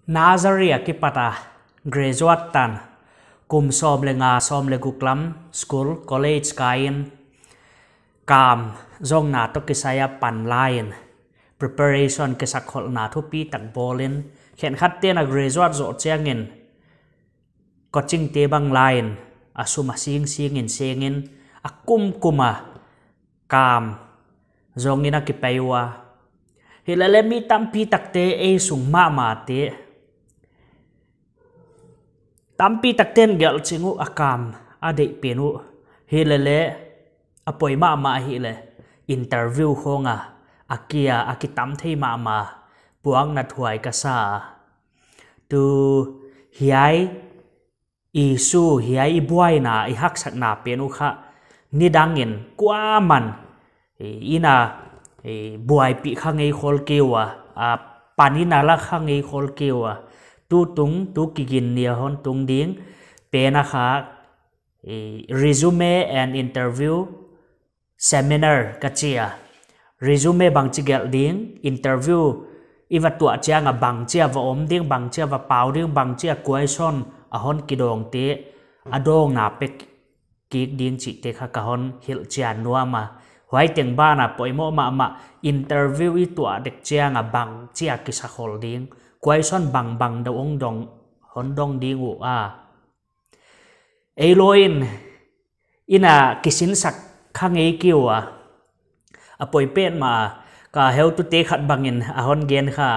Nazaria kipata graduate tan kum som le nga som le guklam school college kain kam zong na to kisaya pan lain preparation ke sakhol na thu pi tak bolin khen khat te na graduate zo changin coaching te bang lain asuma sing in sengin akum kuma kam zong ina ki paiwa hilale mi tampi takte e sung ma te tampi takten gel chingu akam ade penu hilale apoi ma hile interview honga akia akitam thei ma puang na thuai ka sa tu hiai isu hiai buai na I hak sak na penu kha ni dangin kwa man ina buai pi khangei khol kewa panina la khangei khol kewa tu tung tu kigin nia hon tung ding pena kha resume and interview seminar kachia resume bang chigel ding interview iwa tua chia nga bang chia va om ding bang chia va pau ding bang chia question a hon kidong te adong na pek ki ding chi te kha ka hon hil chia nuama hwai teng ba na poimo ma interview I tua dek chia nga bang chia ki sa hol ding question bang do ong dong hon dong ding u Eloin ina kisin sak khangei kiwa apoi pen ma ka heu tu te khat bangin ahon gen kha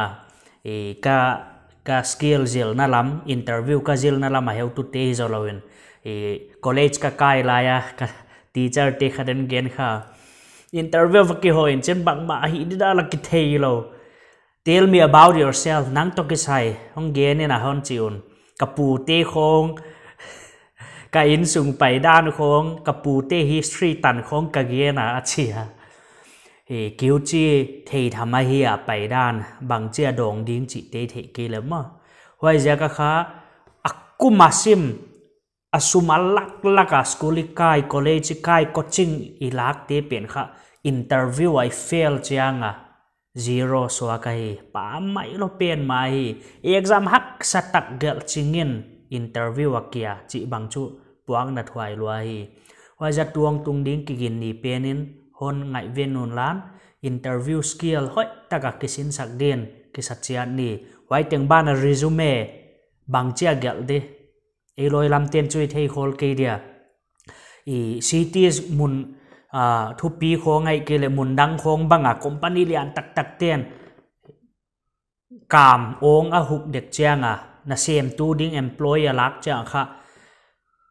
ka skill zil na lam interview ka zil na lam heu tu te zolawin college ka kai la ya ka teacher te khaden gen kha interview ki hoin chen bang ma hi da la ki thei lo tell me about yourself nang to ki sai hong gen na hon chiun kapu te khong ka in sung pai dan khong kapu te history tan khong ka ge na achia kiu chi thei thama hi a pai dan bang chia dong ding chi te the ke le ma hoi ja ka kha akumasim asuma lak school kai college kai coaching ilak te pen kha interview I fail chianga zero so kai pa mai lo pen mai exam hak satak gel chingin interview akia chi bang chu puang na thwai lo hi hoi ja tuang tung ding ki gin ni penin hon ngai venun lan interview skill hoi taka kisin sak den ki sachian ni wai teng ban resume bang chia gel de e loi lam ten chui thei khol ke dia cities mun thu pi khongai ke le mun dang khong banga company lian tak ten kam ong a huk dek chianga na sem tu ding employer lak cha kha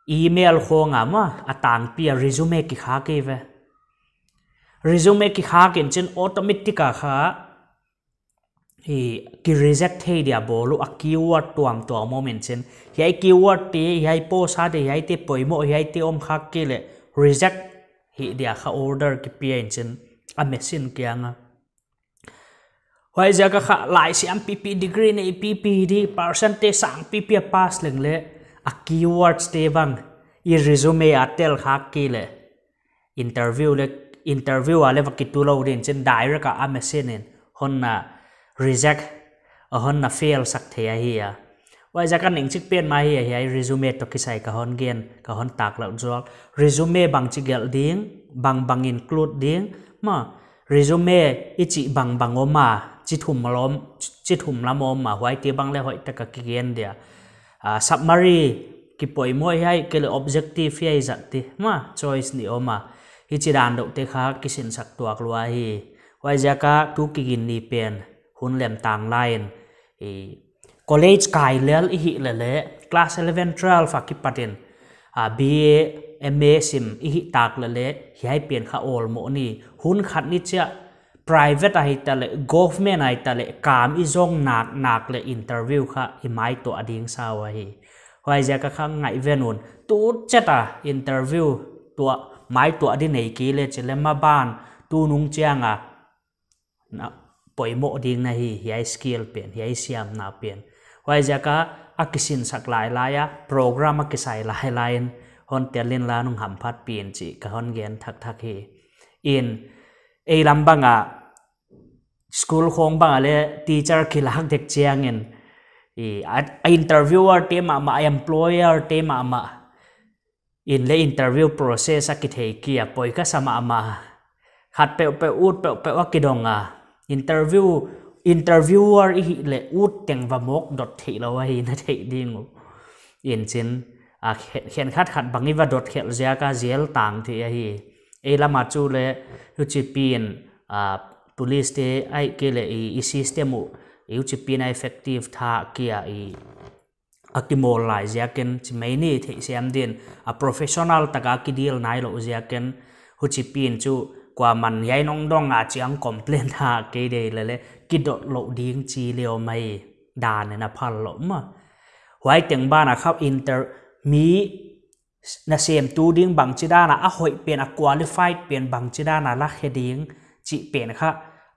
email khonga ma atang pi resume ki kha ke ve resume ki kha ken chen automatic kha ki reject thei dia bolu a keyword tuam to moment chen hi keyword te hi post ha de hi te poimo hi te om kha ke le reject hi dia kha order ki pi chen a machine kyanga hoi ja ka kha lai siam pp degree ne pp di percentage sang pp pass leng le a keywords te bang I resume atel kha ke le interview ale vakitu lo den chen direct ka a machine hon na reject a hon na fail sak the hi ya wai ja kan ning chik pen ma hi resume to kisai ka hon gen ka hon tak la jol resume bang chi gel ding bang include ding ma resume ichi bang oma chi thum lam om ma hwai te bang le hoi ta ka ki gen dia summary ki poi moi hai ke le objective hi zat ti ma choice ni oma hi chi dan do te kha kisin sak tuak lua hi wai ja ka tu ki gin ni pen hun lem tang line college kai lel hi le class 11 12 fa ki patin BA MA sim hi tak le hi pen kha all mo ni hun khat ni cha private ai ta le government ai ta le kam I zong nak le interview kha hi mai to ading sa wa hi hoi ja ka khang ngai venun tu chata interview to mai to adi nei ki le chele ma ban tu nung chianga na poimo ding na hi skill pen hi siam na pen hoi ja ka akisin sak lai ya program akisai lai lain hon telin la nung ham phat pin chi ka hon gen thak hi in e lambanga school khong bang ale teacher khilak dek chiangin interviewer te ma employer te ma in le interview process a ki thei kia poi ka sama ma khat pe ut pe akidonga interviewer hi le ut teng va mok dot thei lo hi na thei ding in chin a khen khat bangi va dot khel zia ka zel tang thi hi e lama chu le hu chi pin police te ai ke le i system u chi pin effective tha kia akimol lai zia ken chi mai ni thei siam din a professional taka ki deal nai lo zia ken hu chi pin chu kwa man yai nong dong a chiang complain ha ke de le ki dot lo ding chi leo mai dan na phal lo ma huai teng ba na khap mi na sem tu ding bang chida na a hoi pen a qualified pen bang chida na la heading chi pen kha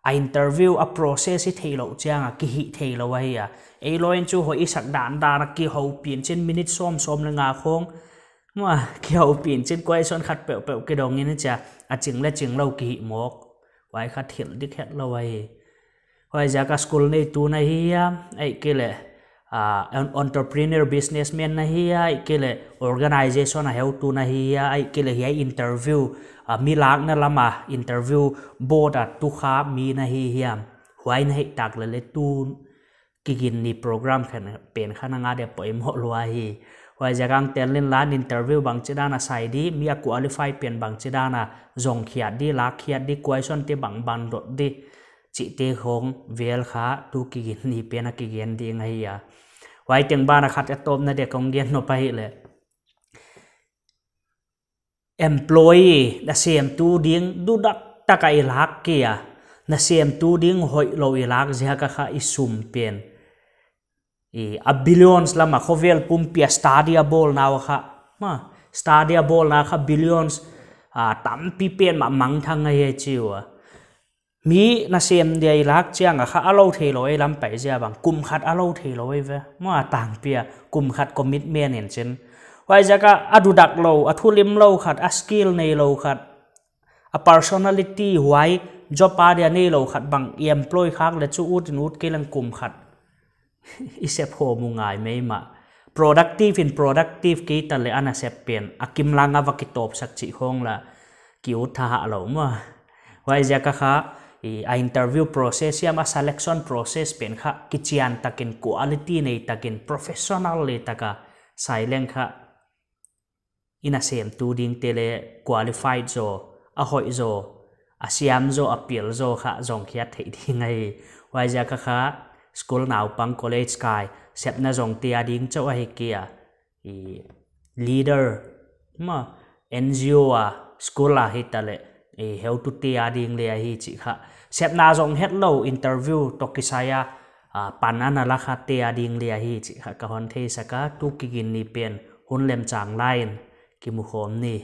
a interview a process hi theilo chang a ki hi theilo wa ya e loin chu hoi sak dan da na ki ho pin chen minute som na nga khong ma ki ho pin chen question khat pe ke dong ni cha a ching lo ki mok wai khat thil dik het lo wai hoi ja ka school nei tu na hi ya ai ke le an entrepreneur businessman na hi ai ke le organization a heu tu na hi ai ke le hi interview mi lak na lama interview board a tu kha mi na hi hiam huai na hi tak le tu kigin ni program khan pen khana nga de poim ho lua hi huai jagang tenlin lan interview bang chidana sai di mi a qualified pen bang chidana zong khiat di lak khiat di question te bang ban dot di chi te khong vel kha tu kigin ni pen a kigen di ngai ya huai teng ba na khat atom na de kong gen no pai le employee na sem tu ding du dak takai lak kia na sem tu ding hoi lo ilak zia ka kha isum pen a billions lama khovel pumpia stadia ball naw kha ma stadia ball na kha billions tam pi pen ma mang thang ngai chiwa mi na sem dia ilak chiang kha alo thelo e lam pai zia bang kum khat alo thelo ve ma tang pia kum khat commitment en chen wai jaka adu dak lo athulim lo khat a skill nei lo khat a personality wai job pa dia nei lo khat bang employee khak le chu ut ke lang kum khat isep ho mu ngai mai ma productive ke ta le ana sep pen akim langa wa ki top sak chi khong la ki u tha lo ma wai jaka kha a interview process ya ma selection process pen kha kichian takin quality nei takin professional le taka silent kha ina sem tu ding tele qualified zo a hoi zo a siam zo appeal zo kha zong khiat thei ding ai wai ja kha school naw pang college kai sep na zong tia ding cho a kia leader ma NGO school a hitale heu tu tia ding le hi chi kha sep na zong het lo interview to kisaya panana la kha tia ding le hi chi kha ka hon thei saka tu ki gin ni pen hun lem chang line ki mu khom ni